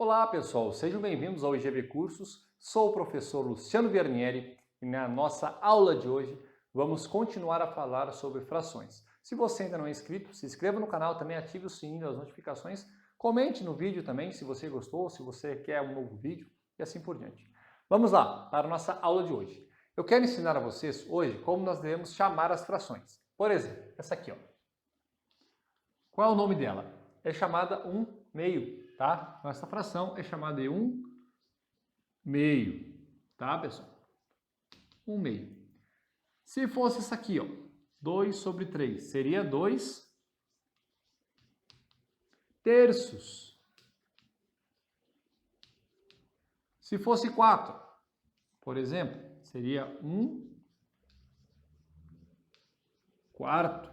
Olá pessoal, sejam bem-vindos ao IGV Cursos. Sou o professor Luciano Guarnieri e na nossa aula de hoje vamos continuar a falar sobre frações. Se você ainda não é inscrito, se inscreva no canal, também ative o sininho das notificações, comente no vídeo também se você gostou, se você quer um novo vídeo e assim por diante. Vamos lá para a nossa aula de hoje. Eu quero ensinar a vocês hoje como nós devemos chamar as frações. Por exemplo, essa aqui, ó. Qual é o nome dela? É chamada 1/2. Tá? Então, essa fração é chamada de 1/2, tá, pessoal? 1/2. Se fosse isso aqui, ó, 2/3, seria 2/3. Se fosse 4, por exemplo, seria 1/4,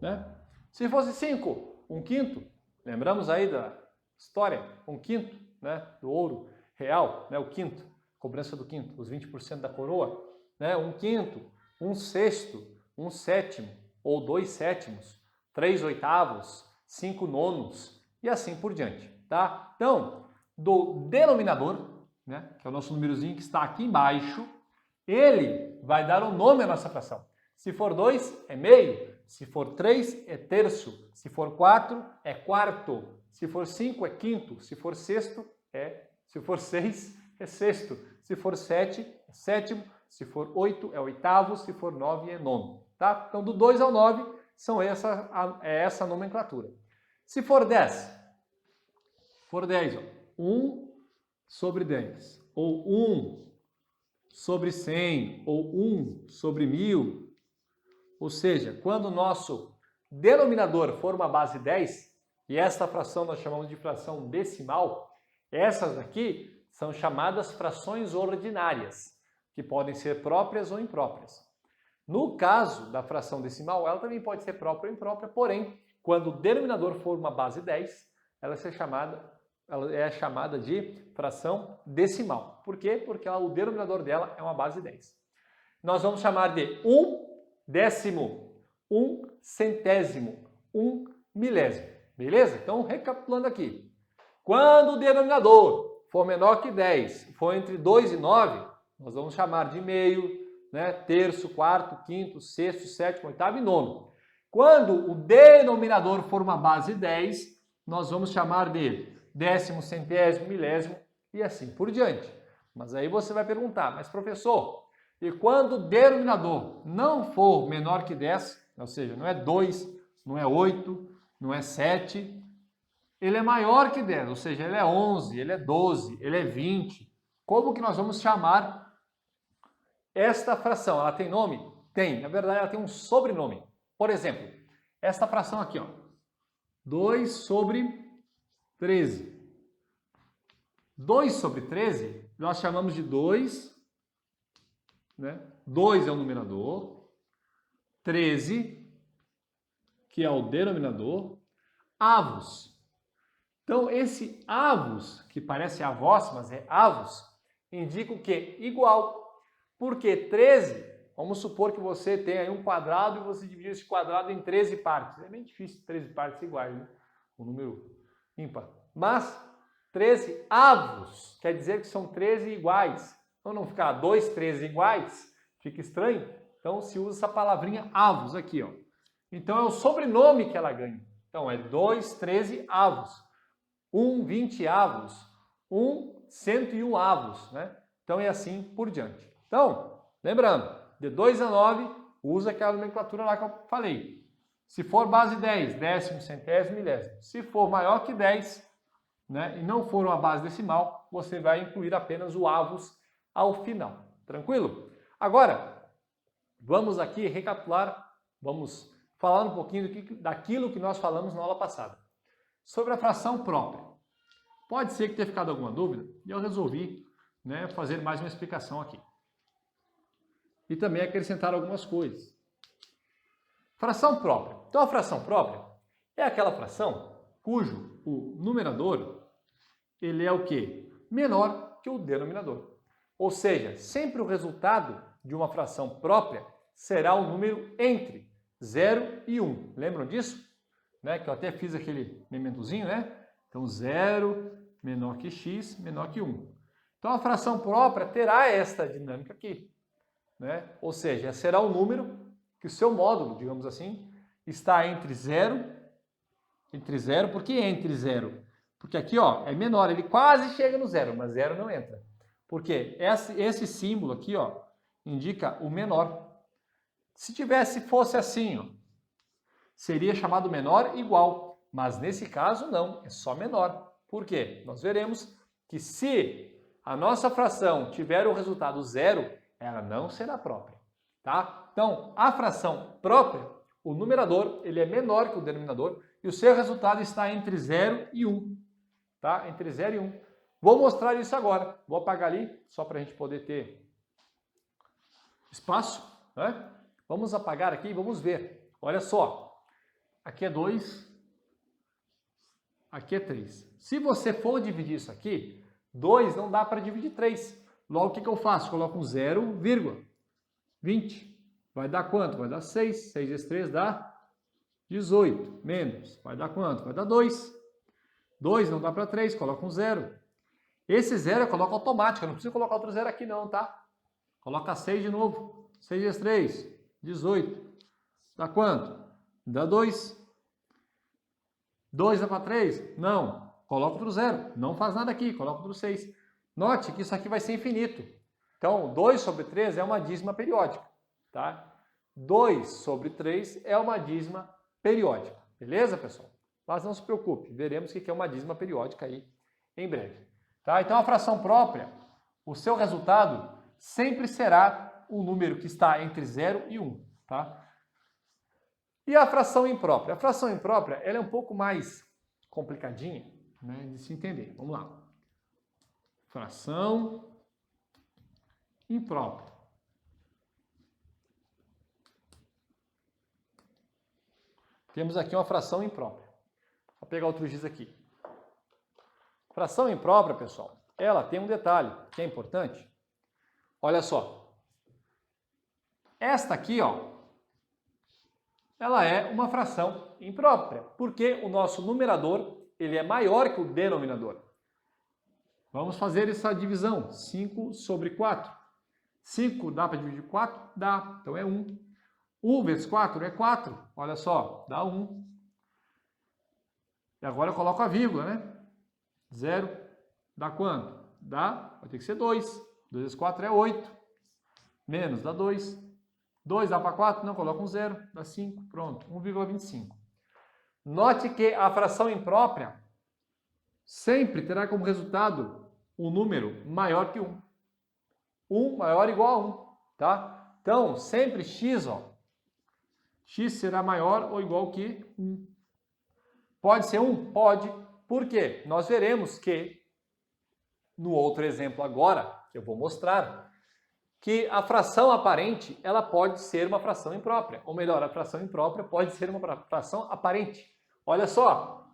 né? Se fosse 5, 1/5. Lembramos aí da história, 1/5, né, do ouro real, né, o quinto, cobrança do quinto, os 20% da coroa, né, 1/5, 1/6, 1/7 ou 2/7, 3/8, 5/9 e assim por diante, tá? Então, do denominador, né, que é o nosso númerozinho que está aqui embaixo, ele vai dar o nome à nossa fração. Se for 2, é meio. Se for 3, é terço. Se for 4, é quarto. Se for 5, é quinto. Se for sexto, Se for 6, é sexto. Se for 7, é sétimo. Se for 8, é oitavo. Se for 9, é nono. Tá? Então, do 2 ao 9, é essa a nomenclatura. Se for 10, ó, 1/10. Ou 1/100. Ou 1/1000. Ou seja, quando o nosso denominador for uma base 10, e esta fração nós chamamos de fração decimal, essas daqui são chamadas frações ordinárias, que podem ser próprias ou impróprias. No caso da fração decimal, ela também pode ser própria ou imprópria, porém, quando o denominador for uma base 10, ela é chamada de fração decimal. Por quê? Porque o denominador dela é uma base 10. Nós vamos chamar de 1/10, 1/100, 1/1000. Beleza? Então, recapitulando aqui. Quando o denominador for menor que 10, for entre 2 e 9, nós vamos chamar de meio, né? Terço, quarto, quinto, sexto, sétimo, oitavo e nono. Quando o denominador for uma base 10, nós vamos chamar de décimo, centésimo, milésimo e assim por diante. Mas aí você vai perguntar, mas professor, e quando o denominador não for menor que 10, ou seja, não é 2, não é 8, não é 7, ele é maior que 10, ou seja, ele é 11, ele é 12, ele é 20. Como que nós vamos chamar esta fração? Ela tem nome? Tem. Na verdade, ela tem um sobrenome. Por exemplo, esta fração aqui, ó, 2/13. 2/13, nós chamamos de 2, né? 2 é o numerador, 13, que é o denominador, avos. Então, esse avos, que parece avós, mas é avos, indica o quê? Igual. Porque 13, vamos supor que você tem aí um quadrado e você divide esse quadrado em 13 partes. É bem difícil 13 partes iguais, né? Um número ímpar. Mas 13 avos quer dizer que são 13 iguais. Então não ficar 2, 13 iguais, fica estranho. Então se usa essa palavrinha avos aqui, ó. Então é o sobrenome que ela ganha. Então é 2, 13 avos, 1/20 avos, 1/101 avos, né? Então é assim por diante. Então, lembrando, de 2 a 9, usa aquela nomenclatura lá que eu falei. Se for base 10, décimo, centésimo, milésimo. Se for maior que 10, né, e não for uma base decimal, você vai incluir apenas o avos ao final. Tranquilo? Agora, vamos aqui recapitular, vamos falar um pouquinho daquilo que nós falamos na aula passada. Sobre a fração própria. Pode ser que tenha ficado alguma dúvida e eu resolvi, né, fazer mais uma explicação aqui. E também acrescentar algumas coisas. Fração própria. Então, a fração própria é aquela fração cujo o numerador ele é o quê? Menor que o denominador. Ou seja, sempre o resultado de uma fração própria será um número entre 0 e 1. Lembram disso? Né? Que eu até fiz aquele mementozinho, né? Então, 0, menor que x, menor que 1. Então, a fração própria terá esta dinâmica aqui, né? Ou seja, será um número que o seu módulo, digamos assim, está entre 0, por que entre 0? Porque aqui, ó, é menor, ele quase chega no 0, mas 0 não entra. Porque esse símbolo aqui, ó, indica o menor. Se fosse assim, ó, seria chamado menor igual, mas nesse caso não, é só menor. Por quê? Nós veremos que se a nossa fração tiver o resultado 0, ela não será própria, tá? Então, a fração própria, o numerador, ele é menor que o denominador e o seu resultado está entre 0 e 1, tá? Entre 0 e 1. Vou mostrar isso agora. Vou apagar ali, só para a gente poder ter espaço, né? Vamos apagar aqui e vamos ver. Olha só. Aqui é 2, aqui é 3. Se você for dividir isso aqui, 2 não dá para dividir 3. Logo, o que eu faço? Coloco um 0,20. Vai dar quanto? Vai dar 6. 6 vezes 3 dá 18. Menos. Vai dar quanto? Vai dar 2. 2 não dá para 3, coloca um 0. Esse 0 eu coloco automático, eu não preciso colocar outro 0 aqui não, tá? Coloca 6 de novo. 6 vezes 3, 18. Dá quanto? Dá 2. 2 dá para 3? Não. Coloca outro 0. Não faz nada aqui, coloca outro 6. Note que isso aqui vai ser infinito. Então, 2 sobre 3 é uma dízima periódica, tá? 2 sobre 3 é uma dízima periódica. Beleza, pessoal? Mas não se preocupe, veremos o que é uma dízima periódica aí em breve. Tá? Então, a fração própria, o seu resultado sempre será um número que está entre 0 e 1. Tá? E a fração imprópria? A fração imprópria ela é um pouco mais complicadinha, né, de se entender. Vamos lá. Fração imprópria. Temos aqui uma fração imprópria. Vou pegar outro giz aqui. Fração imprópria, pessoal, ela tem um detalhe que é importante. Olha só. Esta aqui, ó, ela é uma fração imprópria, porque o nosso numerador ele é maior que o denominador. Vamos fazer essa divisão. 5 sobre 4. 5 dá para dividir 4? Dá. Então é 1. 1 vezes 4 é 4. Olha só, dá 1. E agora eu coloco a vírgula, né? 0 dá quanto? Vai ter que ser 2. 2 vezes 4 é 8. Menos dá 2. 2 dá para 4? Não, coloca um 0. Dá 5. Pronto, 1,25. Note que a fração imprópria sempre terá como resultado um número maior que 1. 1 maior ou igual a 1. Tá? Então, sempre x, ó, x será maior ou igual que 1. Pode ser 1? Pode. Por quê? Nós veremos que, no outro exemplo agora, eu vou mostrar, que a fração aparente ela pode ser uma fração imprópria. Ou melhor, a fração imprópria pode ser uma fração aparente. Olha só,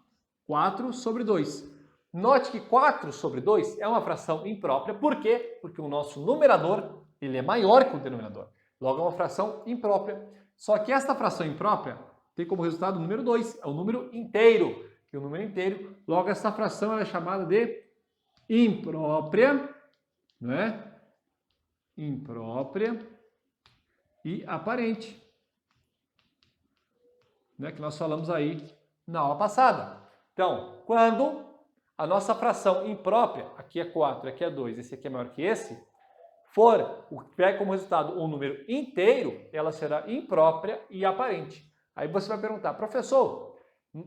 4 sobre 2. Note que 4 sobre 2 é uma fração imprópria. Por quê? Porque o nosso numerador ele é maior que o denominador. Logo, é uma fração imprópria. Só que esta fração imprópria tem como resultado o número 2. É o número inteiro. E o número inteiro, logo, essa fração ela é chamada de imprópria, não é? Imprópria e aparente, né? Que nós falamos aí na aula passada. Então, quando a nossa fração imprópria, aqui é 4, aqui é 2, esse aqui é maior que esse, tiver como resultado um número inteiro, ela será imprópria e aparente. Aí você vai perguntar, professor,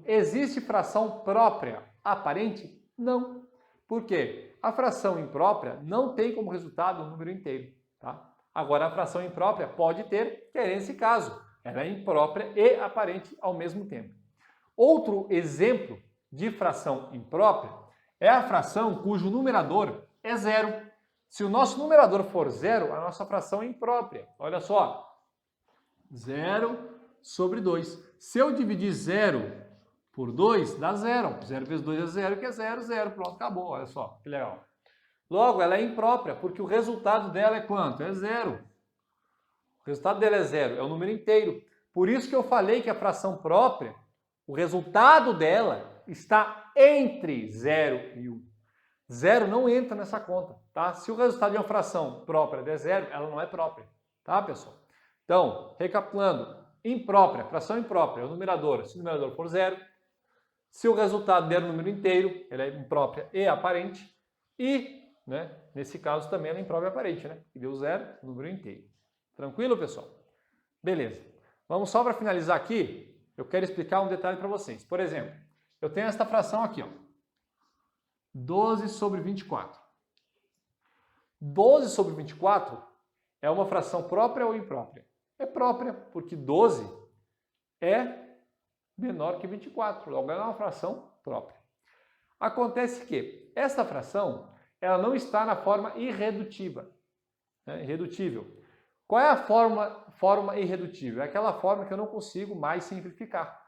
existe fração própria aparente? Não. Por quê? A fração imprópria não tem como resultado um número inteiro. Tá? Agora, a fração imprópria pode ter, que é nesse caso. Ela é imprópria e aparente ao mesmo tempo. Outro exemplo de fração imprópria é a fração cujo numerador é 0. Se o nosso numerador for 0, a nossa fração é imprópria. Olha só. 0 sobre 2. Se eu dividir 0 por 2, dá 0. 0 vezes 2 é 0, que é 0, 0. Pronto, acabou. Olha só, que legal. Logo, ela é imprópria, porque o resultado dela é quanto? É 0. O resultado dela é 0, é o número inteiro. Por isso que eu falei que a fração própria, o resultado dela está entre 0 e 1. Zero não entra nessa conta, tá? Se o resultado de uma fração própria der zero, ela não é própria, tá, pessoal? Então, recapitulando, imprópria, fração imprópria, é o numerador. Se o numerador for zero, se o resultado der um número inteiro, ela é imprópria e aparente. E, né, nesse caso também ela é imprópria e aparente, né? Que deu zero, número inteiro. Tranquilo, pessoal? Beleza. Vamos só para finalizar aqui, eu quero explicar um detalhe para vocês. Por exemplo, eu tenho esta fração aqui, ó. 12 sobre 24. 12 sobre 24 é uma fração própria ou imprópria? É própria, porque 12 é menor que 24, logo ela é uma fração própria. Acontece que esta fração ela não está na forma irredutível. Né? Irredutível. Qual é a forma irredutível? É aquela forma que eu não consigo mais simplificar.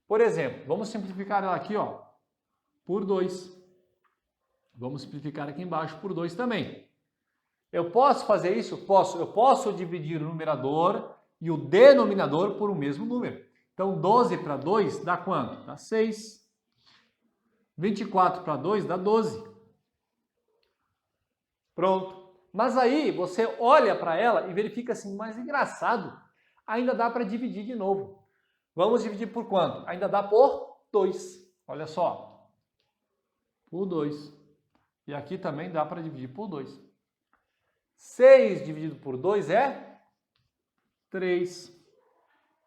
Por exemplo, vamos simplificar ela aqui, ó, por 2. Vamos simplificar aqui embaixo por 2 também. Eu posso fazer isso? Posso. Eu posso dividir o numerador e o denominador por um mesmo número. Então, 12 para 2 dá quanto? Dá 6. 24 para 2 dá 12. Pronto. Mas aí você olha para ela e verifica assim, mas engraçado, ainda dá para dividir de novo. Vamos dividir por quanto? Ainda dá por 2. Olha só. Por 2. E aqui também dá para dividir por 2. 6 dividido por 2 é 3.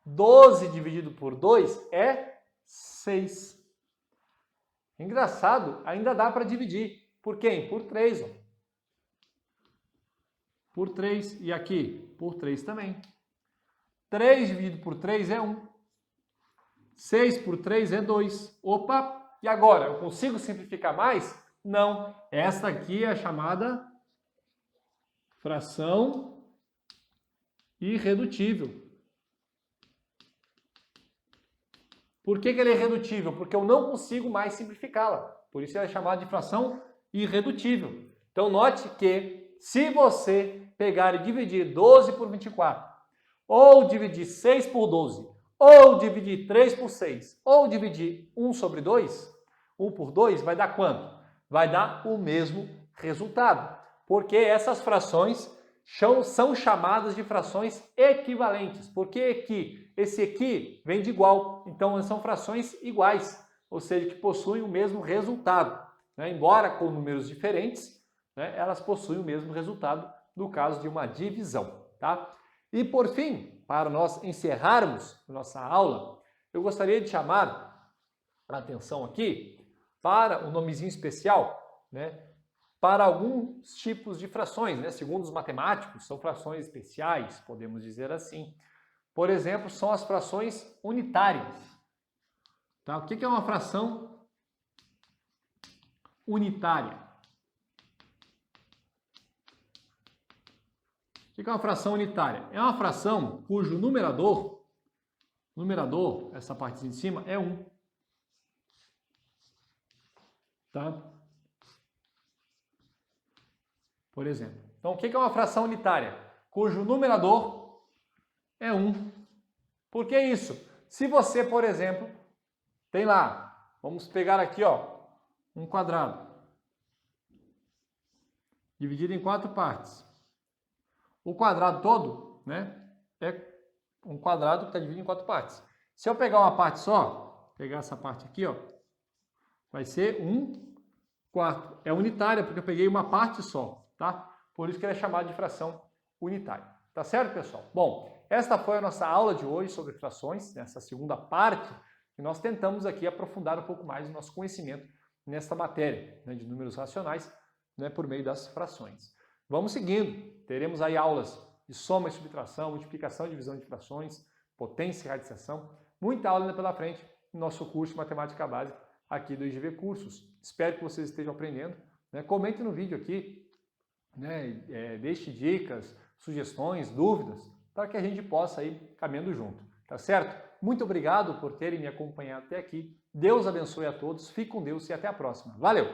12 dividido por 2 é 6. Engraçado, ainda dá para dividir. Por quem? Por 3. Ó. Por 3. E aqui? Por 3 também. 3 dividido por 3 é 1. 6 por 3 é 2. Opa! E agora? Eu consigo simplificar mais? Não. Esta aqui é a chamada fração irredutível. Por que ela é irredutível? Porque eu não consigo mais simplificá-la. Por isso ela é chamada de fração irredutível. Então note que se você pegar e dividir 12 por 24, ou dividir 6 por 12, ou dividir 3 por 6, ou dividir 1 sobre 2, 1 por 2, vai dar quanto? Vai dar o mesmo resultado. Porque essas frações são chamadas de frações equivalentes. Por que equi? Esse equi vem de igual. Então são frações iguais, ou seja, que possuem o mesmo resultado. Né? Embora com números diferentes, né, elas possuem o mesmo resultado no caso de uma divisão. Tá? E por fim, para nós encerrarmos nossa aula, eu gostaria de chamar a atenção aqui para um nomezinho especial, né, para alguns tipos de frações, né, segundo os matemáticos, são frações especiais, podemos dizer assim. Por exemplo, são as frações unitárias. Tá? O que é uma fração unitária? O que é uma fração unitária? É uma fração cujo numerador, essa parte de cima, é 1. Tá? Por exemplo. Então, o que é uma fração unitária? Cujo numerador é 1. Por que isso? Se você, por exemplo, tem lá, vamos pegar aqui, ó, um quadrado, dividido em 4 partes. O quadrado todo, né, é um quadrado que está dividido em 4 partes. Se eu pegar uma parte só, pegar essa parte aqui, ó, vai ser 1/4. É unitária, porque eu peguei uma parte só, tá? Por isso que ela é chamada de fração unitária. Tá certo, pessoal? Bom, esta foi a nossa aula de hoje sobre frações, nessa segunda parte, e nós tentamos aqui aprofundar um pouco mais o nosso conhecimento nesta matéria, né, de números racionais, né, por meio das frações. Vamos seguindo, teremos aí aulas de soma e subtração, multiplicação e divisão de frações, potência e radicação, muita aula ainda pela frente no nosso curso de Matemática Básica aqui do IGV Cursos. Espero que vocês estejam aprendendo. Né? Comente no vídeo aqui, né? Deixe dicas, sugestões, dúvidas, para que a gente possa ir caminhando junto. Tá certo? Muito obrigado por terem me acompanhado até aqui. Deus abençoe a todos, fique com Deus e até a próxima. Valeu!